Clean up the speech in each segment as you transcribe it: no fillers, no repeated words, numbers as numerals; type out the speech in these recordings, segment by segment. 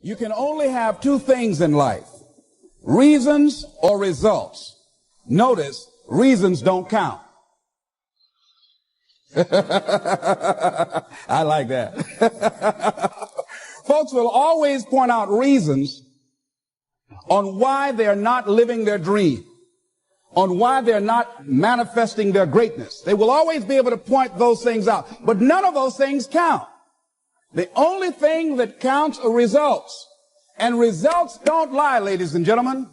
You can only have two things in life, reasons or results. Notice, reasons don't count. I like that. Folks will always point out reasons on why they're not living their dream, on why they're not manifesting their greatness. They will always be able to point those things out, but none of those things count. The only thing that counts are results. And results don't lie, ladies and gentlemen.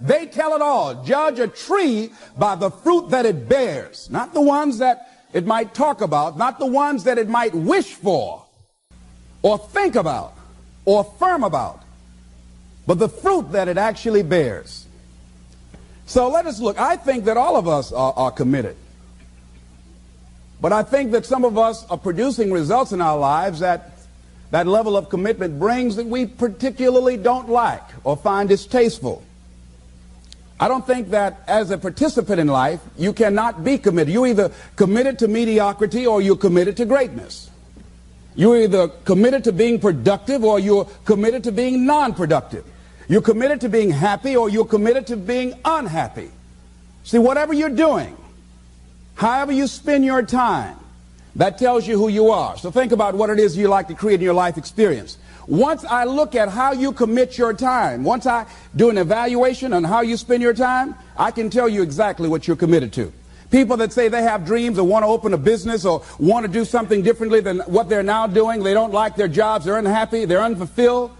They tell it all. Judge a tree by the fruit that it bears, not the ones that it might talk about, not the ones that it might wish for or think about or affirm about, but the fruit that it actually bears. So let us look. I think that all of us are committed. But I think that some of us are producing results in our lives that level of commitment brings that we particularly don't like or find distasteful. I don't think that as a participant in life, you cannot be committed. You're either committed to mediocrity or you're committed to greatness. You're either committed to being productive or you're committed to being non-productive. You're committed to being happy or you're committed to being unhappy. See, whatever you're doing, however you spend your time, that tells you who you are. So think about what it is you like to create in your life experience. Once I look at how you commit your time, once I do an evaluation on how you spend your time, I can tell you exactly what you're committed to. People that say they have dreams or want to open a business or want to do something differently than what they're now doing, they don't like their jobs, they're unhappy, they're unfulfilled.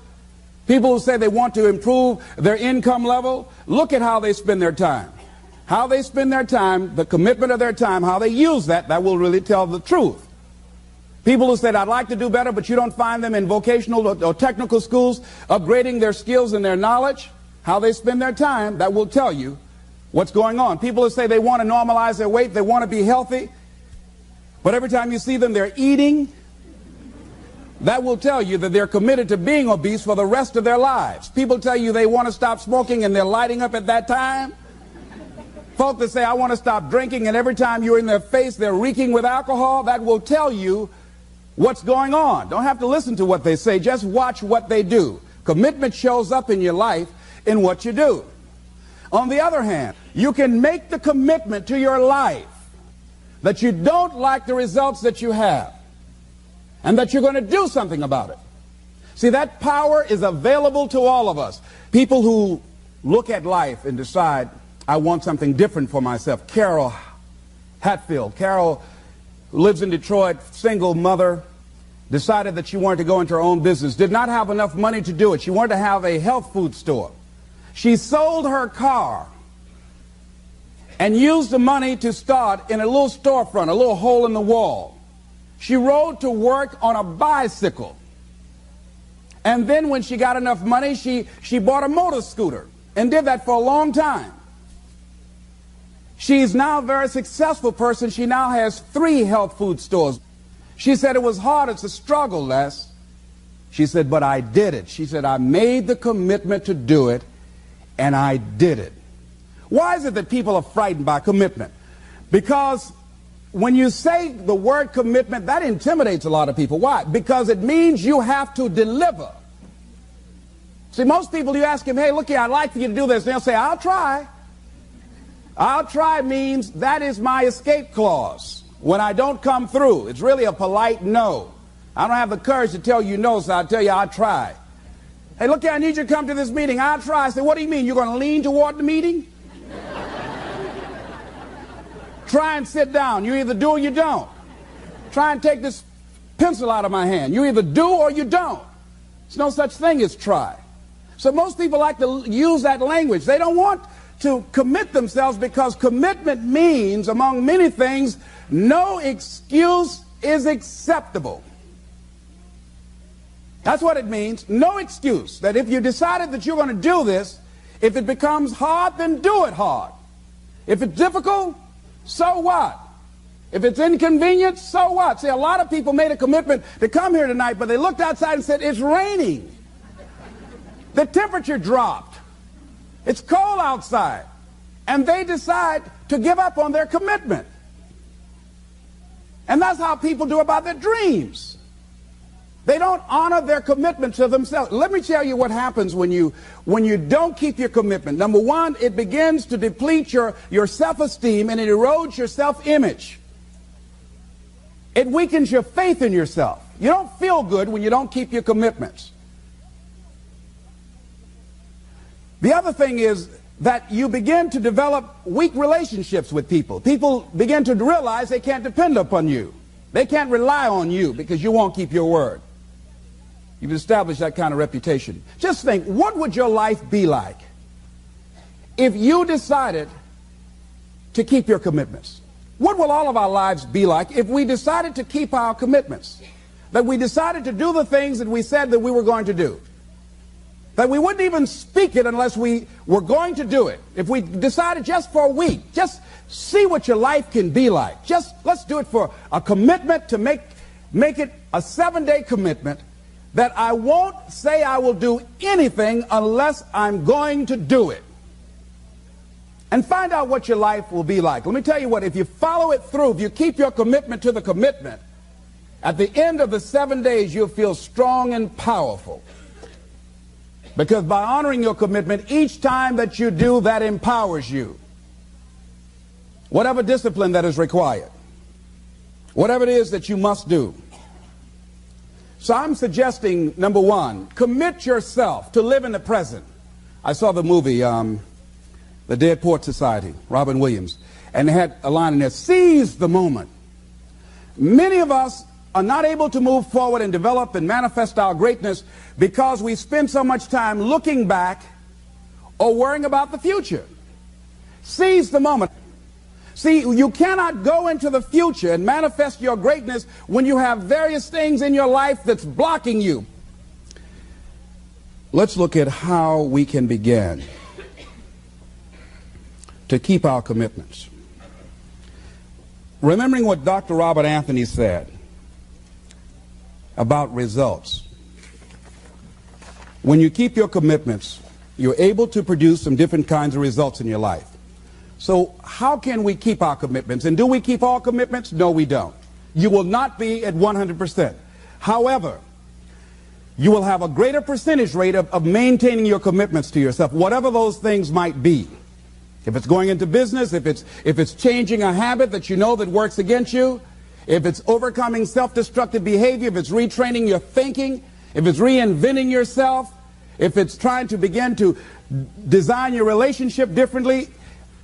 People who say they want to improve their income level, look at how they spend their time. How they spend their time, the commitment of their time, how they use that will really tell the truth. People who said, I'd like to do better, but you don't find them in vocational or technical schools upgrading their skills and their knowledge, how they spend their time, that will tell you what's going on. People who say they want to normalize their weight, they want to be healthy, but every time you see them, they're eating, that will tell you that they're committed to being obese for the rest of their lives. People tell you they want to stop smoking and they're lighting up at that time. Folk that say, I want to stop drinking, and every time you're in their face, they're reeking with alcohol, that will tell you what's going on. Don't have to listen to what they say, just watch what they do. Commitment shows up in your life in what you do. On the other hand, you can make the commitment to your life that you don't like the results that you have and that you're going to do something about it. See, that power is available to all of us. People who look at life and decide, I want something different for myself. Carol Hatfield. Carol lives in Detroit, single mother, decided that she wanted to go into her own business, did not have enough money to do it. She wanted to have a health food store. She sold her car and used the money to start in a little storefront, a little hole in the wall. She rode to work on a bicycle. And then when she got enough money, she bought a motor scooter and did that for a long time. She's now a very successful person. She now has 3 health food stores. She said it was hard. It's a struggle, Les. She said, but I did it. She said, I made the commitment to do it, and I did it. Why is it that people are frightened by commitment? Because when you say the word commitment, that intimidates a lot of people. Why? Because it means you have to deliver. See, most people, you ask them, hey, look here, I'd like for you to do this. And they'll say, I'll try. I'll try means that is my escape clause. When I don't come through, it's really a polite no. I don't have the courage to tell you no, so I'll tell you I'll try. Hey, look here, I need you to come to this meeting. I'll try. I say, what do you mean? You're going to lean toward the meeting? Try and sit down. You either do or you don't. Try and take this pencil out of my hand. You either do or you don't. There's no such thing as try. So most people like to use that language. They don't want to commit themselves because commitment means, among many things, no excuse is acceptable. That's what it means. No excuse. That if you decided that you're going to do this, if it becomes hard, then do it hard. If it's difficult, so what? If it's inconvenient, so what? See, a lot of people made a commitment to come here tonight, but they looked outside and said, it's raining. The temperature dropped. It's cold outside. And they decide to give up on their commitment. And that's how people do about their dreams. They don't honor their commitment to themselves. Let me tell you what happens when you don't keep your commitment. Number one, it begins to deplete your self-esteem, and it erodes your self-image. It weakens your faith in yourself. You don't feel good when you don't keep your commitments. The other thing is that you begin to develop weak relationships with people. People begin to realize they can't depend upon you. They can't rely on you because you won't keep your word. You've established that kind of reputation. Just think, what would your life be like if you decided to keep your commitments? What will all of our lives be like if we decided to keep our commitments? That we decided to do the things that we said that we were going to do. That we wouldn't even speak it unless we were going to do it. If we decided just for a week, just see what your life can be like. Let's do it for a commitment to make it a 7-day commitment that I won't say I will do anything unless I'm going to do it. And find out what your life will be like. Let me tell you what, if you follow it through, if you keep your commitment to the commitment, at the end of the 7 days, you'll feel strong and powerful. Because by honoring your commitment, each time that you do, that empowers you. Whatever discipline that is required. Whatever it is that you must do. So I'm suggesting, number one, commit yourself to live in the present. I saw the movie, The Dead Poets Society, Robin Williams, and they had a line in there, seize the moment. Many of us are not able to move forward and develop and manifest our greatness because we spend so much time looking back or worrying about the future. Seize the moment. See, you cannot go into the future and manifest your greatness when you have various things in your life that's blocking you. Let's look at how we can begin to keep our commitments. Remembering what Dr. Robert Anthony said about results. When you keep your commitments, you're able to produce some different kinds of results in your life. So how can we keep our commitments? And do we keep all commitments? No, we don't. You will not be at 100%. However, you will have a greater percentage rate of maintaining your commitments to yourself, whatever those things might be. If it's going into business, if it's changing a habit that you know that works against you, if it's overcoming self-destructive behavior, if it's retraining your thinking, if it's reinventing yourself, if it's trying to begin to design your relationship differently,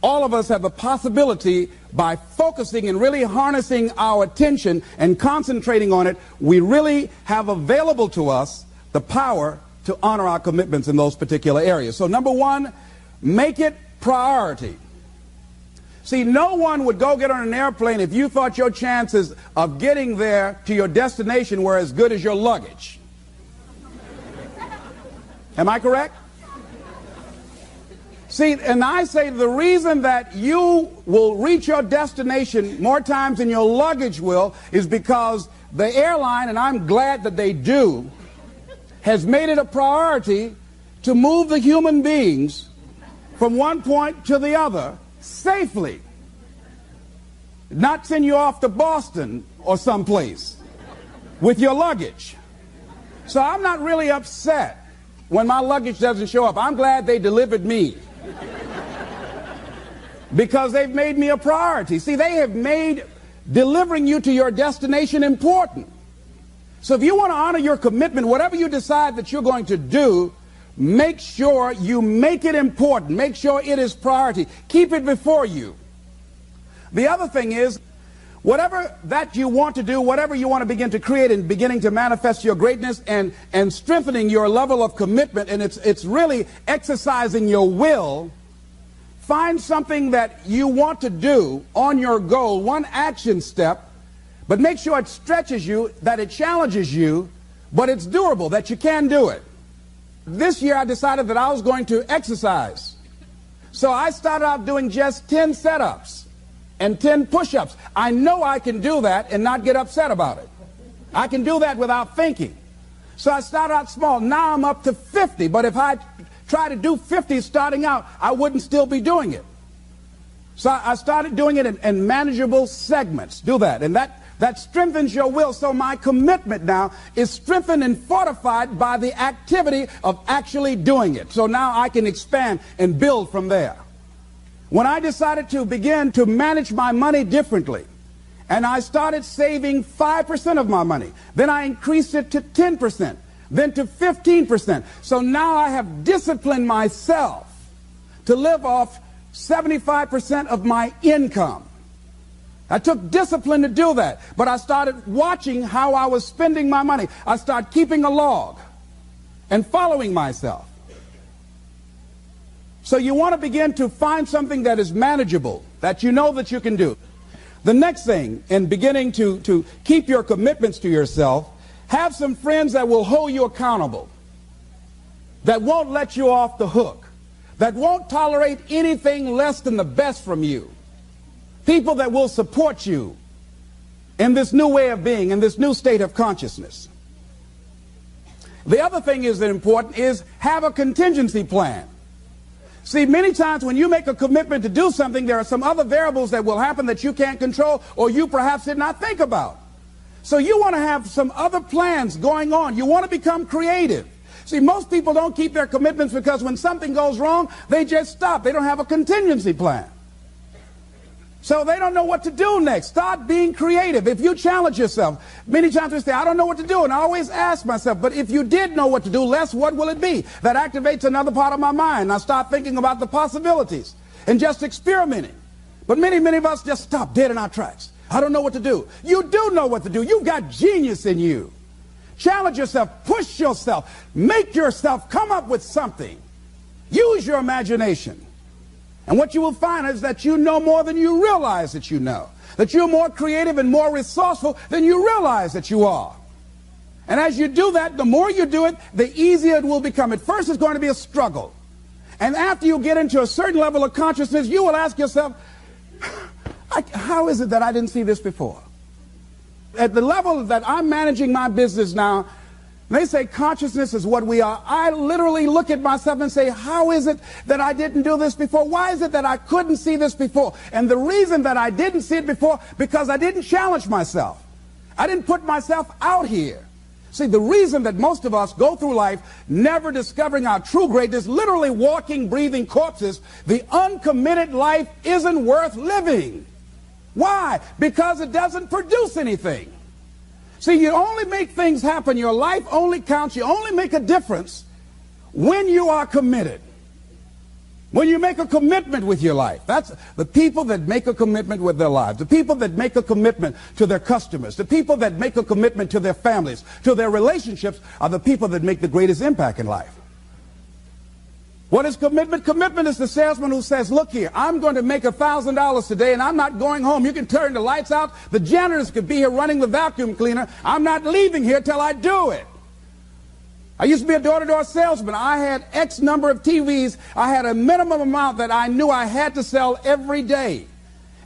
all of us have the possibility, by focusing and really harnessing our attention and concentrating on it, we really have available to us the power to honor our commitments in those particular areas. So number one, make it priority. See, no one would go get on an airplane if you thought your chances of getting there to your destination were as good as your luggage. Am I correct? See, and I say the reason that you will reach your destination more times than your luggage will is because the airline, and I'm glad that they do, has made it a priority to move the human beings from one point to the other safely. Not send you off to Boston or someplace with your luggage. So I'm not really upset when my luggage doesn't show up. I'm glad they delivered me. Because they've made me a priority. See, they have made delivering you to your destination important. So if you want to honor your commitment, whatever you decide that you're going to do, make sure you make it important. Make sure it is priority. Keep it before you. The other thing is, whatever that you want to do, whatever you want to begin to create and beginning to manifest your greatness and strengthening your level of commitment, and it's really exercising your will. Find something that you want to do on your goal, one action step, but make sure it stretches you, that it challenges you, but it's doable, that you can do it. This year I decided that I was going to exercise. So I started out doing just 10 setups and 10 push-ups. I know I can do that and not get upset about it. I can do that without thinking. So I started out small. Now I'm up to 50, but if I try to do 50 starting out, I wouldn't still be doing it. So I started doing it in manageable segments. Do that. And that that strengthens your will. So my commitment now is strengthened and fortified by the activity of actually doing it. So now I can expand and build from there. When I decided to begin to manage my money differently, and I started saving 5% of my money, then I increased it to 10%, then to 15%. So now I have disciplined myself to live off 75% of my income. I took discipline to do that, but I started watching how I was spending my money. I started keeping a log and following myself. So you want to begin to find something that is manageable, that you know that you can do. The next thing, in beginning to keep your commitments to yourself, have some friends that will hold you accountable, that won't let you off the hook, that won't tolerate anything less than the best from you. People that will support you in this new way of being, in this new state of consciousness. The other thing is that important is have a contingency plan. See, many times when you make a commitment to do something, there are some other variables that will happen that you can't control or you perhaps did not think about. So you want to have some other plans going on. You want to become creative. See, most people don't keep their commitments because when something goes wrong, they just stop. They don't have a contingency plan. So they don't know what to do next. Start being creative. If you challenge yourself, many times we say, I don't know what to do. And I always ask myself, but if you did know what to do, Les, what will it be? That activates another part of my mind. I start thinking about the possibilities and just experimenting. But many of us just stop dead in our tracks. I don't know what to do. You do know what to do. You've got genius in you. Challenge yourself. Push yourself. Make yourself come up with something. Use your imagination. And what you will find is that you know more than you realize that you know. That you're more creative and more resourceful than you realize that you are. And as you do that, the more you do it, the easier it will become. At first, it's going to be a struggle. And after you get into a certain level of consciousness, you will ask yourself, how is it that I didn't see this before? At the level that I'm managing my business now, they say consciousness is what we are. I literally look at myself and say, how is it that I didn't do this before? Why is it that I couldn't see this before? And the reason that I didn't see it before, because I didn't challenge myself. I didn't put myself out here. See, the reason that most of us go through life never discovering our true greatness, literally walking, breathing corpses, the uncommitted life isn't worth living. Why? Because it doesn't produce anything. See, you only make things happen. Your life only counts. You only make a difference when you are committed. When you make a commitment with your life. That's the people that make a commitment with their lives. The people that make a commitment to their customers. The people that make a commitment to their families, to their relationships, are the people that make the greatest impact in life. What is commitment? Commitment is the salesman who says, look here, I'm going to make $1,000 today and I'm not going home. You can turn the lights out. The janitors could be here running the vacuum cleaner. I'm not leaving here till I do it. I used to be a door-to-door salesman. I had X number of TVs. I had a minimum amount that I knew I had to sell every day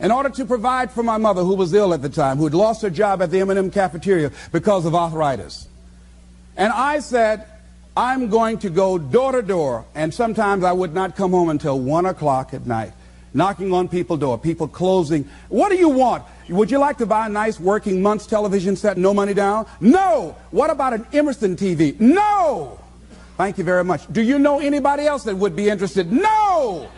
in order to provide for my mother, who was ill at the time, who had lost her job at the M&M cafeteria because of arthritis. And I said, I'm going to go door to door, and sometimes I would not come home until 1 o'clock at night, knocking on people's door, people closing. What do you want? Would you like to buy a nice working month's television set, no money down? No. What about an Emerson TV? No. Thank you very much. Do you know anybody else that would be interested? No.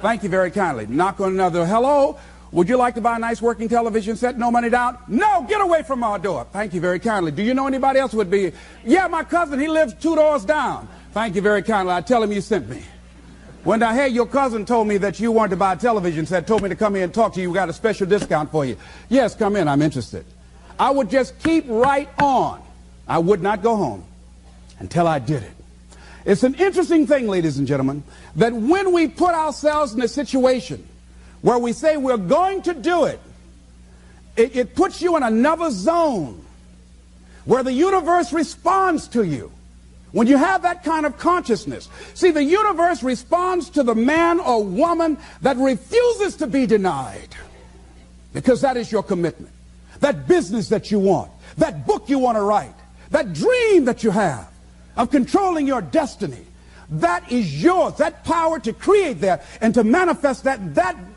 Thank you very kindly. Knock on another. Hello. Would you like to buy a nice working television set, no money down? No, get away from our door. Thank you very kindly. Do you know anybody else would be? Yeah, my cousin, he lives 2 doors down. Thank you very kindly. I tell him you sent me. When I heard your cousin told me that you wanted to buy a television set, told me to come here and talk to you, we got a special discount for you. Yes, come in, I'm interested. I would just keep right on. I would not go home until I did it. It's an interesting thing, ladies and gentlemen, that when we put ourselves in a situation where we say we're going to do it, it puts you in another zone where the universe responds to you. When you have that kind of consciousness, see, the universe responds to the man or woman that refuses to be denied, because that is your commitment. That business that you want, that book you want to write, that dream that you have of controlling your destiny, that is yours. That power to create that and to manifest that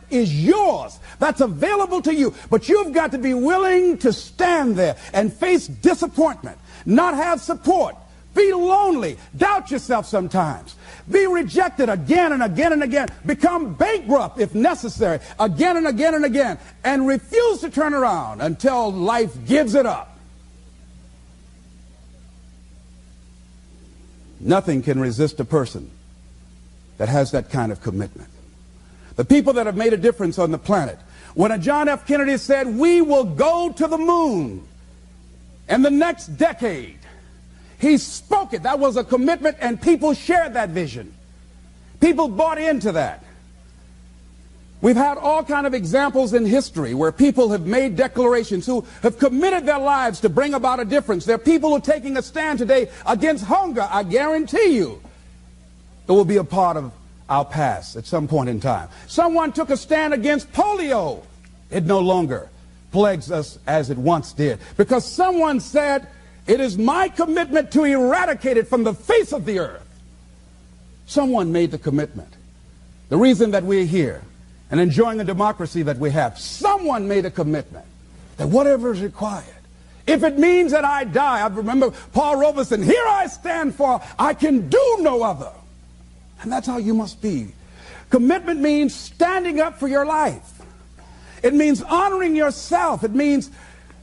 is yours. That's available to you. But you've got to be willing to stand there and face disappointment, not have support, be lonely, doubt yourself sometimes, be rejected again and again and again, become bankrupt if necessary, again and again and again, and refuse to turn around until life gives it up. Nothing can resist a person that has that kind of commitment. The people that have made a difference on the planet. When a John F. Kennedy said, we will go to the moon in the next decade, he spoke it. That was a commitment, and people shared that vision. People bought into that. We've had all kinds of examples in history where people have made declarations, who have committed their lives to bring about a difference. There are people who are taking a stand today against hunger. I guarantee you it will be a part of our past at some point in time. Someone took a stand against polio. It no longer plagues us as it once did, because someone said, it is my commitment to eradicate it from the face of the earth. Someone made the commitment. The reason that we're here and enjoying the democracy that we have, someone made a commitment that whatever is required, if it means that I die. I remember Paul Robeson, here I stand, for I can do no other. And that's how you must be. Commitment means standing up for your life. It means honoring yourself. It means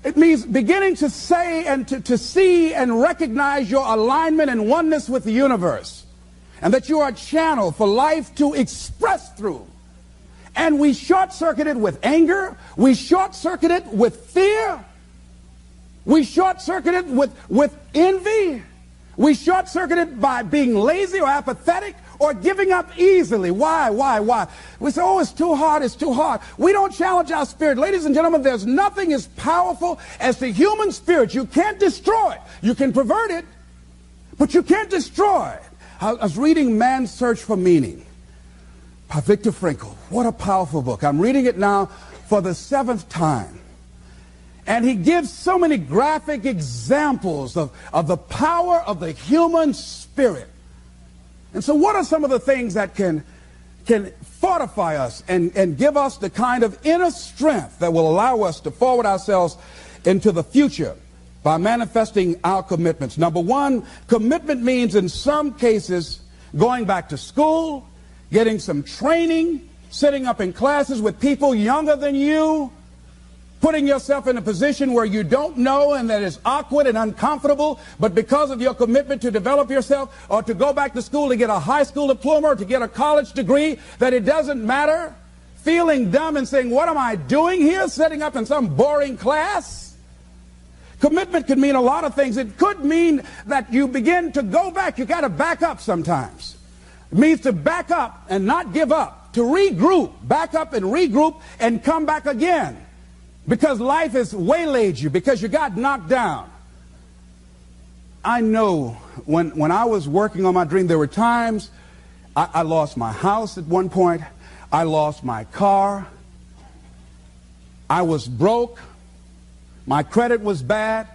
beginning to say and to see and recognize your alignment and oneness with the universe, and that you are a channel for life to express through. And we short-circuit it with anger. We short-circuit it with fear. We short-circuit it with envy. We short-circuit it by being lazy or apathetic or giving up easily. Why? We say, oh, it's too hard, it's too hard. We don't challenge our spirit. Ladies and gentlemen, there's nothing as powerful as the human spirit. You can't destroy it. You can pervert it, but you can't destroy it. I was reading Man's Search for Meaning by Viktor Frankl. What a powerful book. I'm reading it now for the 7th time. And he gives so many graphic examples of the power of the human spirit. And so what are some of the things that can fortify us and give us the kind of inner strength that will allow us to forward ourselves into the future by manifesting our commitments? Number one, commitment means in some cases going back to school, getting some training, sitting up in classes with people younger than you, putting yourself in a position where you don't know and that is awkward and uncomfortable, but because of your commitment to develop yourself, or to go back to school to get a high school diploma or to get a college degree, that it doesn't matter, feeling dumb and saying, what am I doing here, sitting up in some boring class? Commitment could mean a lot of things. It could mean that you begin to go back. You got to back up sometimes. It means to back up and not give up, to regroup, back up and regroup and come back again. Because life has waylaid you, because you got knocked down. I know when I was working on my dream, there were times I lost my house at one point. I lost my car. I was broke. My credit was bad.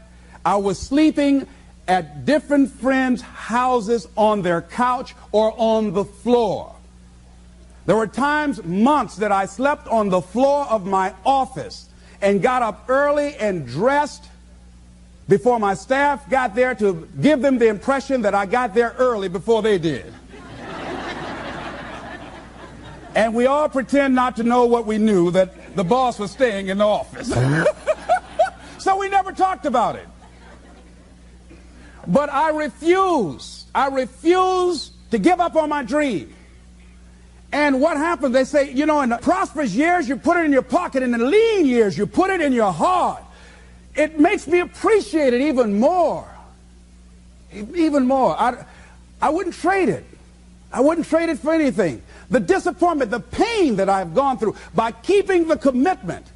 I was sleeping at different friends' houses on their couch or on the floor. There were times, months, that I slept on the floor of my office and got up early and dressed before my staff got there to give them the impression that I got there early before they did. And we all pretend not to know what we knew, that the boss was staying in the office. So we never talked about it. But I refuse to give up on my dream. And what happens, they say, you know, in the prosperous years, you put it in your pocket. In the lean years, you put it in your heart. It makes me appreciate it even more. Even more. I wouldn't trade it. I wouldn't trade it for anything. The disappointment, the pain that I've gone through by keeping the commitment.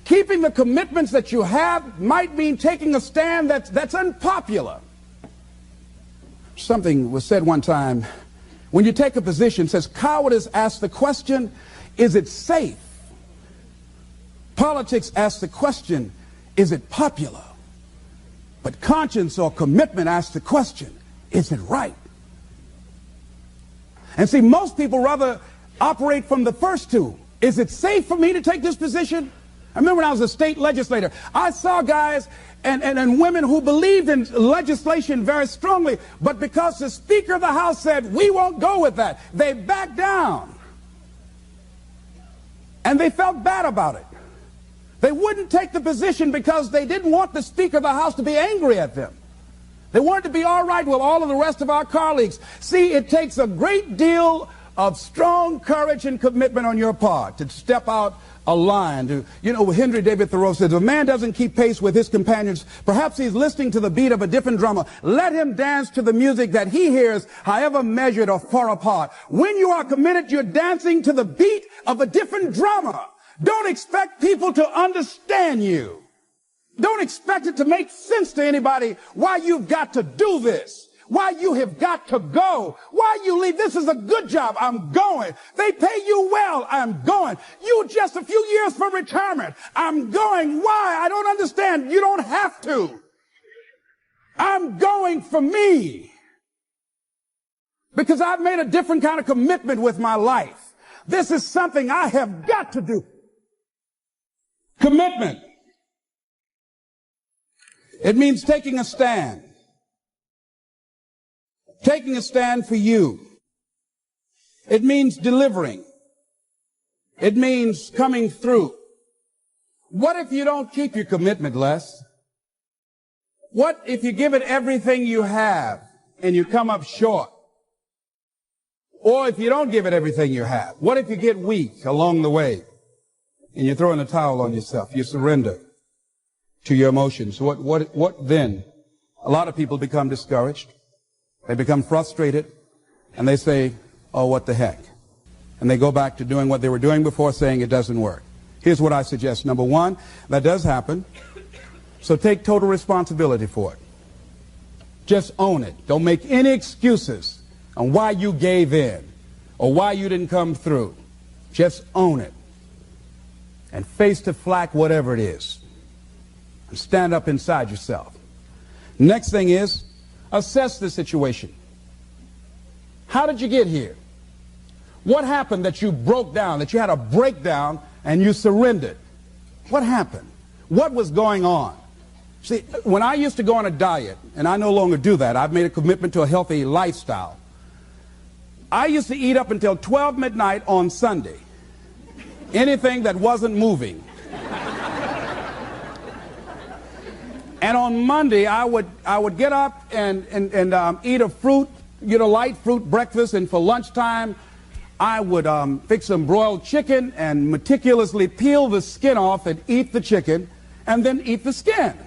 Keeping the commitments that you have might mean taking a stand that's unpopular. Something was said one time. When you take a position, it says cowardice asks the question, is it safe? Politics asks the question, is it popular? But conscience or commitment asks the question, is it right? And see, most people rather operate from the first two. Is it safe for me to take this position? I remember when I was a state legislator, I saw guys and women who believed in legislation very strongly, but because the Speaker of the House said, we won't go with that, they backed down. And they felt bad about it. They wouldn't take the position because they didn't want the Speaker of the House to be angry at them. They wanted to be all right with all of the rest of our colleagues. See, it takes a great deal of strong courage and commitment on your part to step out a line. Henry David Thoreau says, if a man doesn't keep pace with his companions, perhaps he's listening to the beat of a different drummer. Let him dance to the music that he hears, however measured or far apart. When you are committed, you're dancing to the beat of a different drummer. Don't expect people to understand you. Don't expect it to make sense to anybody why you've got to do this, why you have got to go, why you leave. This is a good job. I'm going. They pay you well. I'm going. You just a few years for retirement. I'm going. Why? I don't understand. You don't have to. I'm going for me because I've made a different kind of commitment with my life. This is something I have got to do. Commitment. It means taking a stand. Taking a stand for you. It means delivering. It means coming through. What if you don't keep your commitment, Les? What if you give it everything you have and you come up short? Or if you don't give it everything you have? What if you get weak along the way and you throw in the towel on yourself? You surrender to your emotions. What then? A lot of people become discouraged. They become frustrated, and they say, oh, what the heck? And they go back to doing what they were doing before, saying it doesn't work. Here's what I suggest. Number one, that does happen, so take total responsibility for it. Just own it. Don't make any excuses on why you gave in or why you didn't come through. Just own it and face the flak, whatever it is. And stand up inside yourself. Next thing is, assess the situation. How did you get here? What happened that you broke down, that you had a breakdown and you surrendered? What happened? What was going on? See, when I used to go on a diet, and I no longer do that, I've made a commitment to a healthy lifestyle. I used to eat up until 12 midnight on Sunday. Anything that wasn't moving. And on Monday, I would get up and eat a fruit, light fruit breakfast. And for lunchtime, I would fix some broiled chicken and meticulously peel the skin off and eat the chicken and then eat the skin.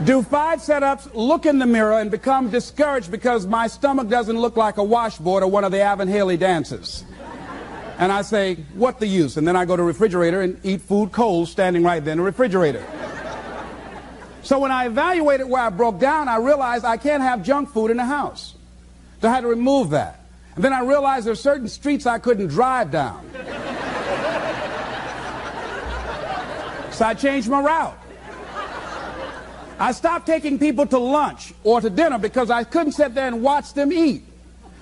Do 5 setups, look in the mirror, and become discouraged because my stomach doesn't look like a washboard or one of the Avon Haley dances. And I say, what the use? And then I go to the refrigerator and eat food cold standing right there in the refrigerator. So when I evaluated where I broke down, I realized I can't have junk food in the house. So I had to remove that. And then I realized there are certain streets I couldn't drive down. So I changed my route. I stopped taking people to lunch or to dinner because I couldn't sit there and watch them eat.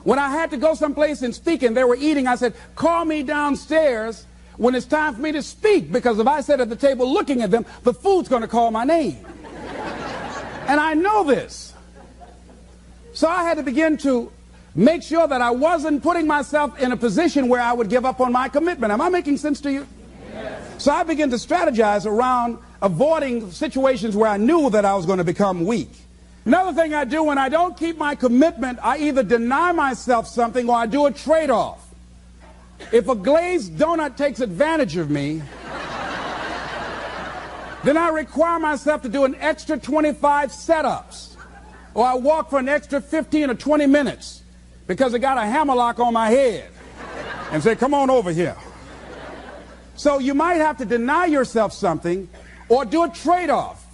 When I had to go someplace and speak and they were eating, I said, call me downstairs when it's time for me to speak, because if I sit at the table looking at them, the food's going to call my name. And I know this. So I had to begin to make sure that I wasn't putting myself in a position where I would give up on my commitment. Am I making sense to you? Yes. So I began to strategize around avoiding situations where I knew that I was going to become weak. Another thing I do when I don't keep my commitment, I either deny myself something or I do a trade-off. If a glazed donut takes advantage of me, then I require myself to do an extra 25 setups. Or I walk for an extra 15 or 20 minutes because I got a hammerlock on my head and say, come on over here. So you might have to deny yourself something or do a trade-off.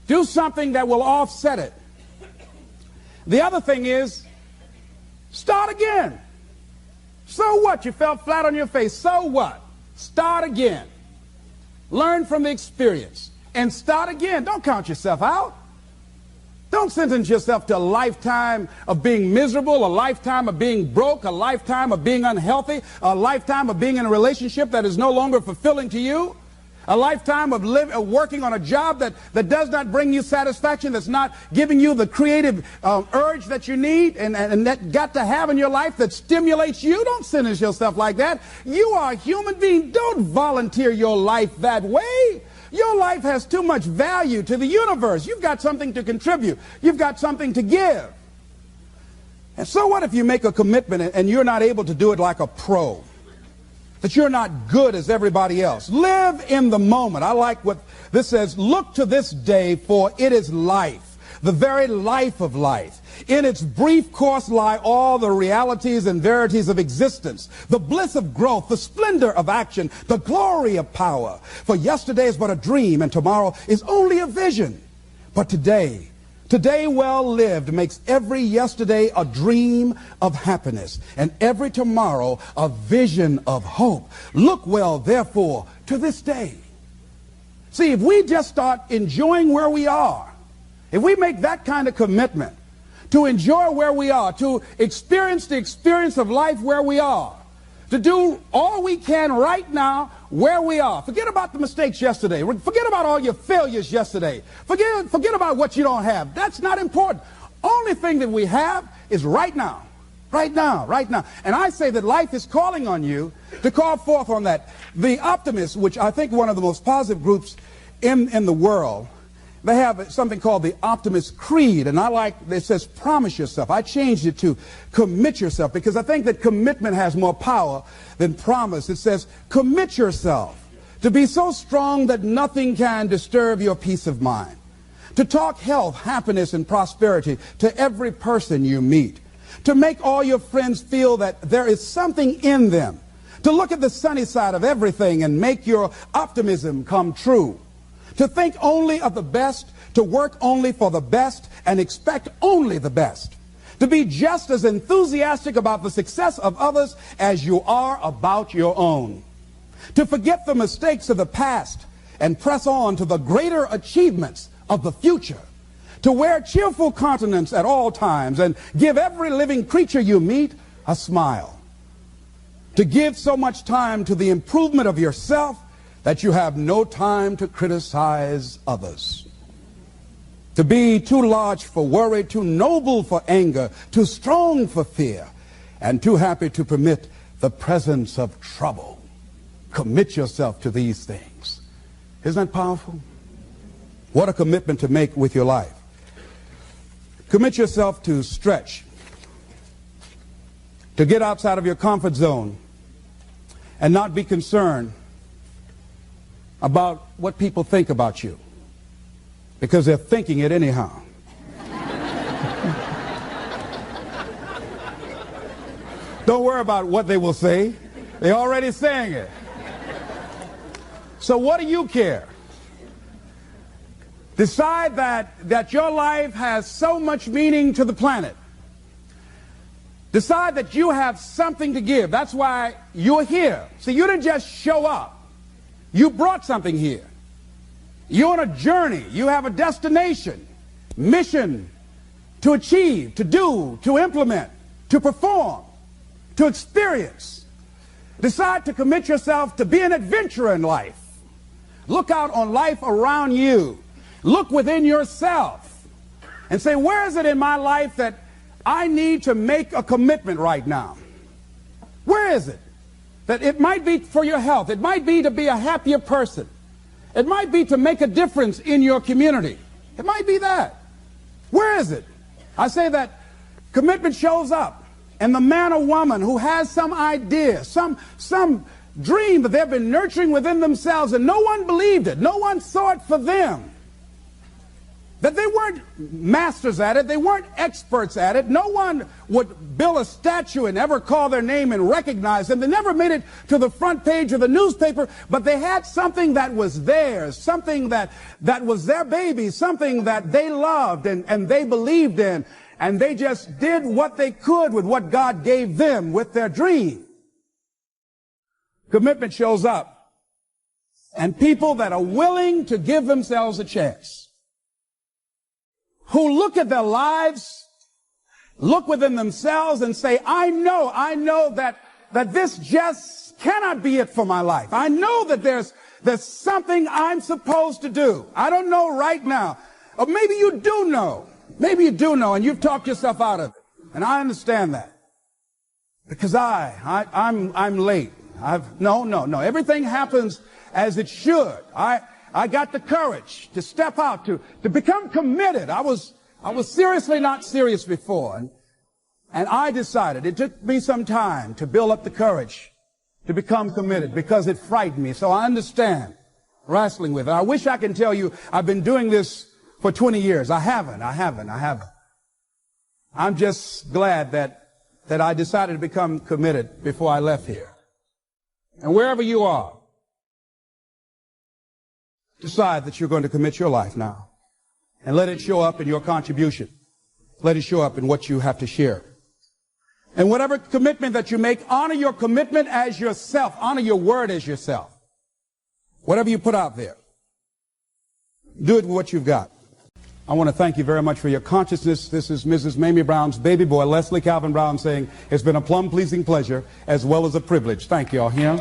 Do something that will offset it. The other thing is, start again. So what? You fell flat on your face. So what? Start again. Learn from the experience and start again. Don't count yourself out. Don't sentence yourself to a lifetime of being miserable, a lifetime of being broke, a lifetime of being unhealthy, a lifetime of being in a relationship that is no longer fulfilling to you, a lifetime of working on a job that does not bring you satisfaction, that's not giving you the creative urge that you need and that got to have in your life that stimulates you. Don't sentence yourself like that. You are a human being. Don't volunteer your life that way. Your life has too much value to the universe. You've got something to contribute. You've got something to give. And so what if you make a commitment and you're not able to do it like a pro? That you're not good as everybody else. Live in the moment. I like what this says. Look to this day, for it is life, the very life of life. In its brief course lie all the realities and verities of existence, the bliss of growth, the splendor of action, the glory of power. For yesterday is but a dream, and tomorrow is only a vision. But today well lived makes every yesterday a dream of happiness, and every tomorrow a vision of hope. Look well, therefore, to this day. See, if we just start enjoying where we are, if we make that kind of commitment to enjoy where we are, to experience the experience of life where we are, to do all we can right now where we are. Forget about the mistakes yesterday. Forget about all your failures yesterday. Forget about what you don't have. That's not important. Only thing that we have is right now. Right now, right now. And I say that life is calling on you to call forth on that. The optimists, which I think one of the most positive groups in the world, they have something called the Optimist Creed, and I like, it says promise yourself. I changed it to commit yourself, because I think that commitment has more power than promise. It says commit yourself to be so strong that nothing can disturb your peace of mind, to talk health, happiness, and prosperity to every person you meet, to make all your friends feel that there is something in them, to look at the sunny side of everything and make your optimism come true, to think only of the best, to work only for the best, and expect only the best, to be just as enthusiastic about the success of others as you are about your own, to forget the mistakes of the past and press on to the greater achievements of the future, to wear cheerful countenance at all times and give every living creature you meet a smile, to give so much time to the improvement of yourself that you have no time to criticize others, to be too large for worry, too noble for anger, too strong for fear, and too happy to permit the presence of trouble. Commit yourself to these things. Isn't that powerful? What a commitment to make with your life. Commit yourself to stretch, to get outside of your comfort zone and not be concerned about what people think about you, because they're thinking it anyhow. Don't worry about what they will say. They're already saying it. So what do you care? Decide that your life has so much meaning to the planet. Decide that you have something to give. That's why you're here. See, you didn't just show up. You brought something here. You're on a journey. You have a destination, mission to achieve, to do, to implement, to perform, to experience. Decide to commit yourself to be an adventurer in life. Look out on life around you. Look within yourself and say, where is it in my life that I need to make a commitment right now? Where is it? That it might be for your health. It might be to be a happier person. It might be to make a difference in your community. It might be that. Where is it? I say that commitment shows up. And the man or woman who has some idea, some dream that they've been nurturing within themselves, and no one believed it. No one saw it for them. That they weren't masters at it. They weren't experts at it. No one would build a statue and ever call their name and recognize them. They never made it to the front page of the newspaper, but they had something that was theirs, something that was their baby, something that they loved and they believed in, and they just did what they could with what God gave them with their dream. Commitment shows up, and people that are willing to give themselves a chance who look at their lives, look within themselves and say, I know that this just cannot be it for my life. I know that there's something I'm supposed to do. I don't know right now. Or maybe you do know. Maybe you do know and you've talked yourself out of it. And I understand that. Because I'm late. No. Everything happens as it should. I got the courage to step out, to become committed. I was seriously not serious before. And I decided, it took me some time to build up the courage to become committed because it frightened me. So I understand wrestling with it. I wish I can tell you I've been doing this for 20 years. I haven't. I'm just glad that I decided to become committed before I left here. And wherever you are, decide that you're going to commit your life now. And let it show up in your contribution. Let it show up in what you have to share. And whatever commitment that you make, honor your commitment as yourself. Honor your word as yourself. Whatever you put out there, do it with what you've got. I want to thank you very much for your consciousness. This is Mrs. Mamie Brown's baby boy, Leslie Calvin Brown, saying it's been a plumb pleasing pleasure as well as a privilege. Thank you all here.